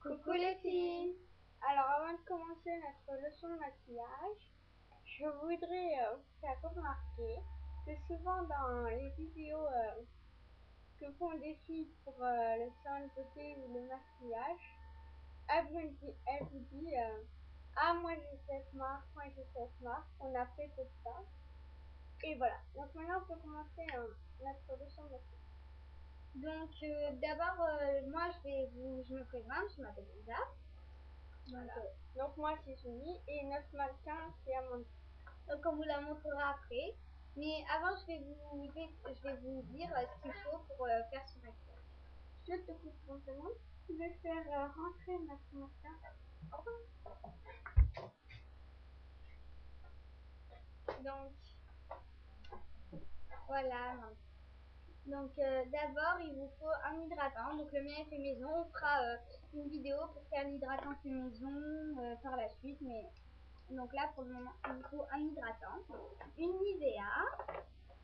Coucou les filles. Alors avant de commencer notre leçon de maquillage, je voudrais vous faire remarquer que souvent dans les vidéos que font des filles pour le soin de beauté ou le maquillage, elle vous dit ah moi j'ai cette marque, moi j'ai cette marque, on a fait tout ça. Et voilà, donc maintenant on peut commencer notre leçon de maquillage. Donc d'abord moi je me présente, je m'appelle Lisa. Donc moi c'est Julie et notre mannequin c'est Amanda. Donc on vous la montrera après. Mais avant je vais vous dire ce qu'il faut pour faire ce maquillage. Je te coupe 30 secondes. Je vais faire rentrer notre mannequin. Donc voilà. Donc d'abord il vous faut un hydratant. Donc le mien est fait maison. On fera une vidéo pour faire l'hydratant fait maison par la suite. Mais donc là pour le moment il vous faut un hydratant, une Nivea,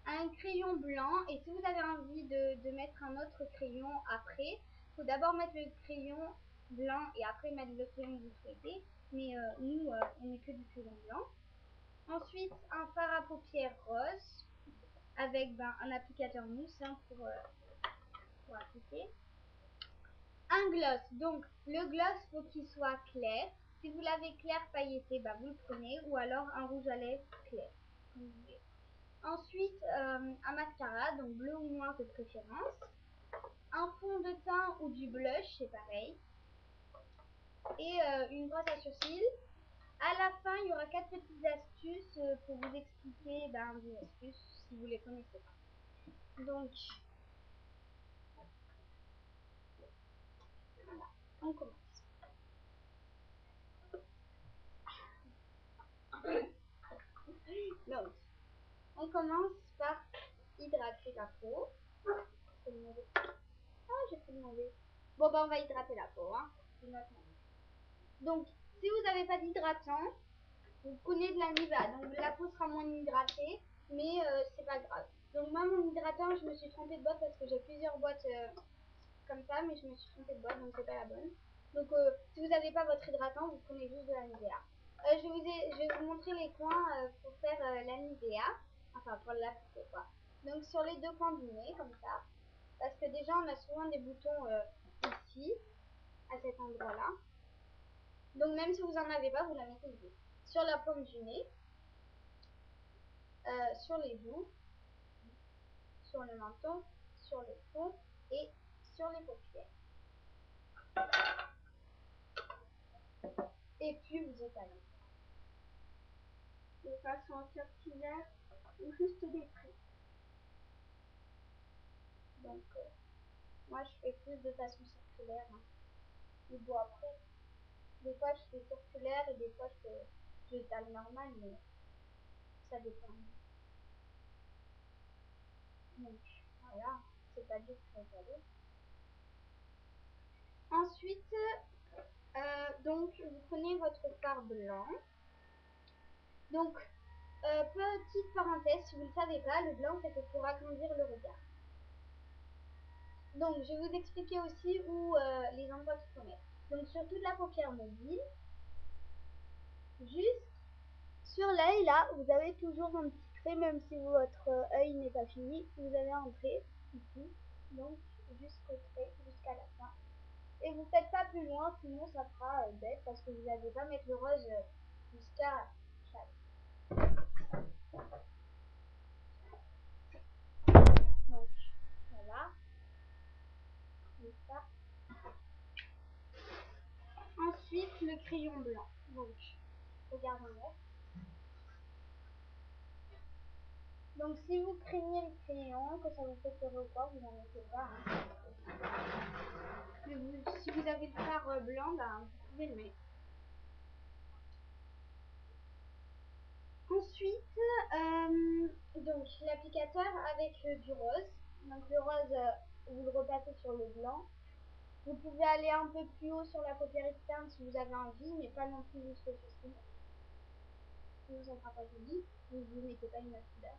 un crayon blanc. Et si vous avez envie de mettre un autre crayon après, il faut d'abord mettre le crayon blanc et après mettre le crayon que vous souhaitez. Mais nous on met que du crayon blanc. Ensuite un fard à paupières rose avec un applicateur mousse pour appliquer. Un gloss, donc le gloss faut qu'il soit clair. Si vous l'avez clair pailleté, vous le prenez, ou alors un rouge à lèvres clair, comme vous voulez. Ensuite un mascara, donc bleu ou noir de préférence, un fond de teint ou du blush, c'est pareil, et une brosse à sourcils. À la fin il y aura 4 petites astuces pour vous expliquer des astuces si vous les connaissez pas. Donc voilà, on commence. Donc, on commence par hydrater la peau. Ah, j'ai fait le mauvais. Bon, on va hydrater la peau. Donc, si vous n'avez pas d'hydratant, vous prenez de la Nivea. Donc, la peau sera moins hydratée, mais c'est pas grave. Donc, moi, mon hydratant, je me suis trompée de boîte parce que j'ai plusieurs boîtes comme ça, mais je me suis trompée de boîte, donc c'est pas la bonne. Donc, si vous n'avez pas votre hydratant, vous prenez juste de la Nivea. Je vais vous montrer les coins pour faire la Nivea. Enfin, pour l'appliquer, quoi. Donc, sur les deux coins du nez, comme ça. Parce que déjà, on a souvent des boutons ici, à cet endroit-là. Donc, même si vous n'en avez pas, vous la mettez ici. Sur la paume du nez. Sur les joues. Sur le menton. Sur le front. Et sur les paupières. Et puis, vous étalez. De façon circulaire ou juste des traits. Donc, moi je fais plus de façon circulaire. Et bon, après, des fois je fais circulaire et des fois j'étale normal, mais ça dépend. Donc, voilà, c'est pas dur pour étaler. Ensuite, donc, vous prenez votre fard blanc. Donc, petite parenthèse, si vous ne le savez pas, le blanc c'est pour agrandir le regard. Donc, je vais vous expliquer aussi où les endroits qu'il faut mettre. Donc, sur toute la paupière mobile, juste sur l'œil, là, vous avez toujours un petit trait, même si votre œil n'est pas fini, vous avez un trait ici, donc jusqu'au trait, jusqu'à la fin. Et vous faites pas plus loin, sinon ça fera bête, parce que vous n'allez pas mettre le rose jusqu'à chaque. Donc, voilà. Ça. Ensuite, le crayon blanc. Donc, regardez-moi. Donc, si vous craignez le crayon, que ça vous fait pleurer ou quoi, vous n'en mettez pas. Mais si vous avez le fard blanc, vous pouvez le mettre. Ensuite, donc l'applicateur avec du rose. Donc le rose, vous le repassez sur le blanc. Vous pouvez aller un peu plus haut sur la paupière externe si vous avez envie, mais pas non plus jusqu'au sourcil. Sinon ça ne sera pas joli. Vous ne mettez pas une autre couleur.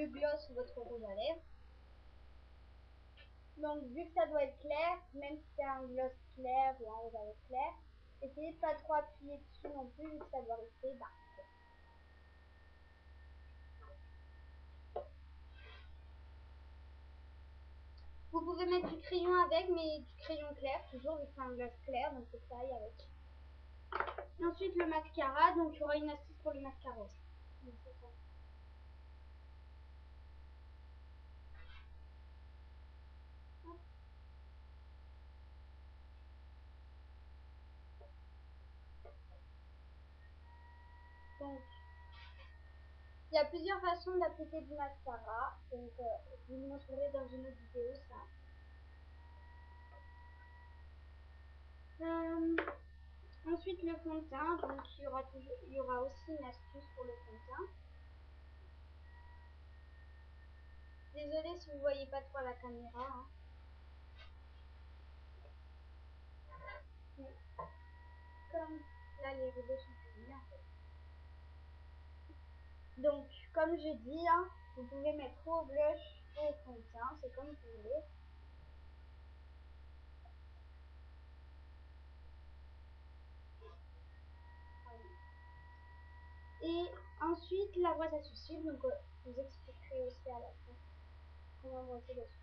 le gloss ou votre rouge à lèvres. Donc vu que ça doit être clair, même si c'est un gloss clair ou un rouge à lèvres clair, essayez de pas trop appuyer dessus non plus vu que ça doit rester bas. Vous pouvez mettre du crayon avec, mais du crayon clair, toujours vu que c'est un gloss clair, donc c'est pareil avec. Et ensuite le mascara, donc il y aura une astuce pour le mascara aussi. Donc, il y a plusieurs façons d'appliquer du mascara, donc je vous le montrerai dans une autre vidéo ça. Ensuite le fond de teint, donc il y aura aussi une astuce pour le fond de teint. Désolée si vous voyez pas trop à la caméra. Hein. Comme là les rideaux sont finis en fait. Donc comme je dis, hein, vous pouvez mettre ou au blush ou au fond de teint, c'est comme vous voulez. Et ensuite la brosse à sourcils, donc je vous expliquerai aussi à la fin comment brosser les sourcils.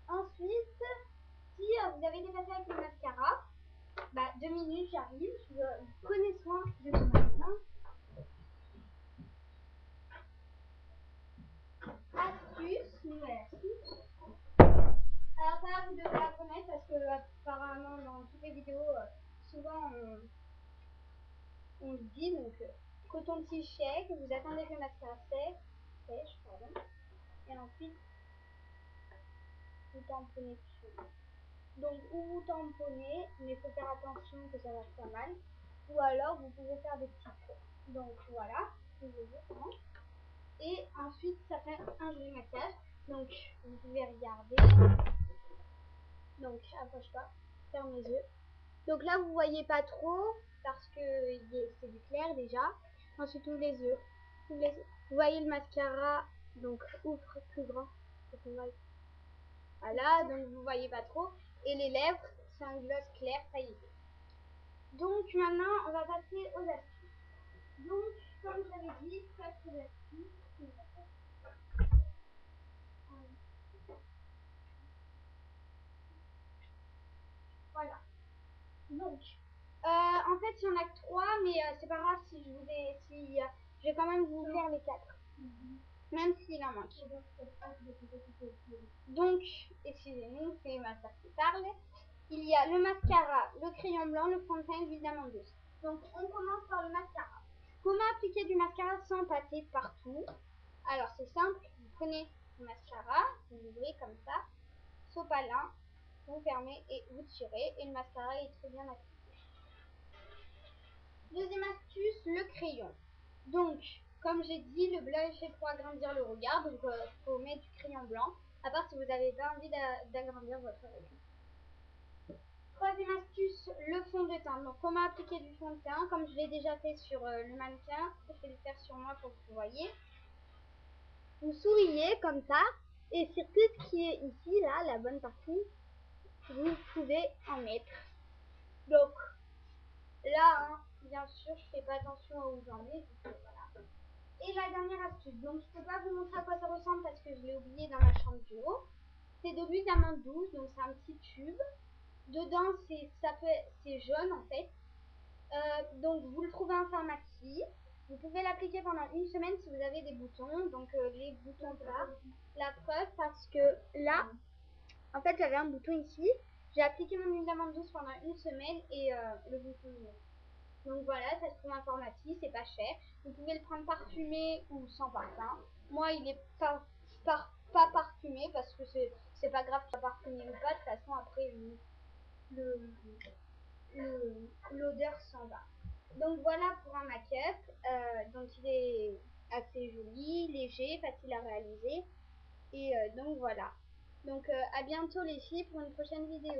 Ensuite, si vous avez dépassé avec le mascara, bah 2 minutes j'arrive, prenez soin de vos mains. Astuce, nouvelle astuce. Alors ça vous devez la connaître parce que apparemment dans toutes les vidéos, souvent on le dit, donc coton-tige sec, vous attendez que le mascara sèche, pardon, et ensuite vous tamponnez dessus. Donc ou vous tamponnez, mais il faut faire attention que ça fasse pas mal, ou alors vous pouvez faire des petits traits. Donc voilà, je vais vous comment. Et ensuite ça fait un joli maquillage. Donc vous pouvez regarder. Donc approche-toi, ferme les yeux. Donc là vous voyez pas trop parce que c'est du clair déjà. Ensuite ouvre les yeux. Vous voyez le mascara, donc ouvre plus grand. Voilà, donc vous voyez pas trop. Et les lèvres, c'est un gloss clair, ça y est. Donc maintenant on va passer aux astuces. Donc comme j'avais dit, passer aux astuces. Voilà. Donc, en fait, il y en a que 3, mais c'est pas grave si je vais quand même vous faire les 4. Même s'il en manque. Donc, excusez-nous, c'est ma sœur qui parle. Il y a le mascara, le crayon blanc, le fond de teint et l'huile d'amande douce. Donc, on commence par le mascara. Comment appliquer du mascara sans pâter partout? Alors, c'est simple. Vous prenez le mascara, vous l'ouvrez comme ça, sopalin, vous fermez et vous tirez et le mascara est très bien appliqué. Deuxième astuce, le crayon. Donc, comme j'ai dit, le blush est pour agrandir le regard, donc il faut mettre du crayon blanc, à part si vous n'avez pas envie d'agrandir votre regard. Troisième astuce, le fond de teint. Donc, comment appliquer du fond de teint? Comme je l'ai déjà fait sur le mannequin, je vais le faire sur moi pour que vous voyez. Vous souriez comme ça, et sur tout ce qui est ici, là, la bonne partie, vous pouvez en mettre. Donc, là, hein, bien sûr, je fais pas attention à où j'en ai. Voilà. Et la dernière astuce, donc je peux pas vous montrer à quoi ça ressemble parce que je l'ai oublié dans ma chambre du haut. C'est de l'huile d'amande douce, donc c'est un petit tube. Dedans, c'est jaune en fait. Donc vous le trouvez en pharmacie. Vous pouvez l'appliquer pendant une semaine si vous avez des boutons. Donc les boutons partent. La preuve parce que là, en fait, j'avais un bouton ici. J'ai appliqué mon huile d'amande douce pendant une semaine et le bouton est mort. Donc voilà, ça se trouve en pharmacie, c'est pas cher. Vous pouvez le prendre parfumé ou sans parfum. Moi, il est pas parfumé parce que c'est pas grave qu'il soit parfumé ou pas. De toute façon, après, l'odeur s'en va. Donc voilà pour un make-up. Donc il est assez joli, léger, facile à réaliser. Et donc voilà. Donc à bientôt les filles pour une prochaine vidéo.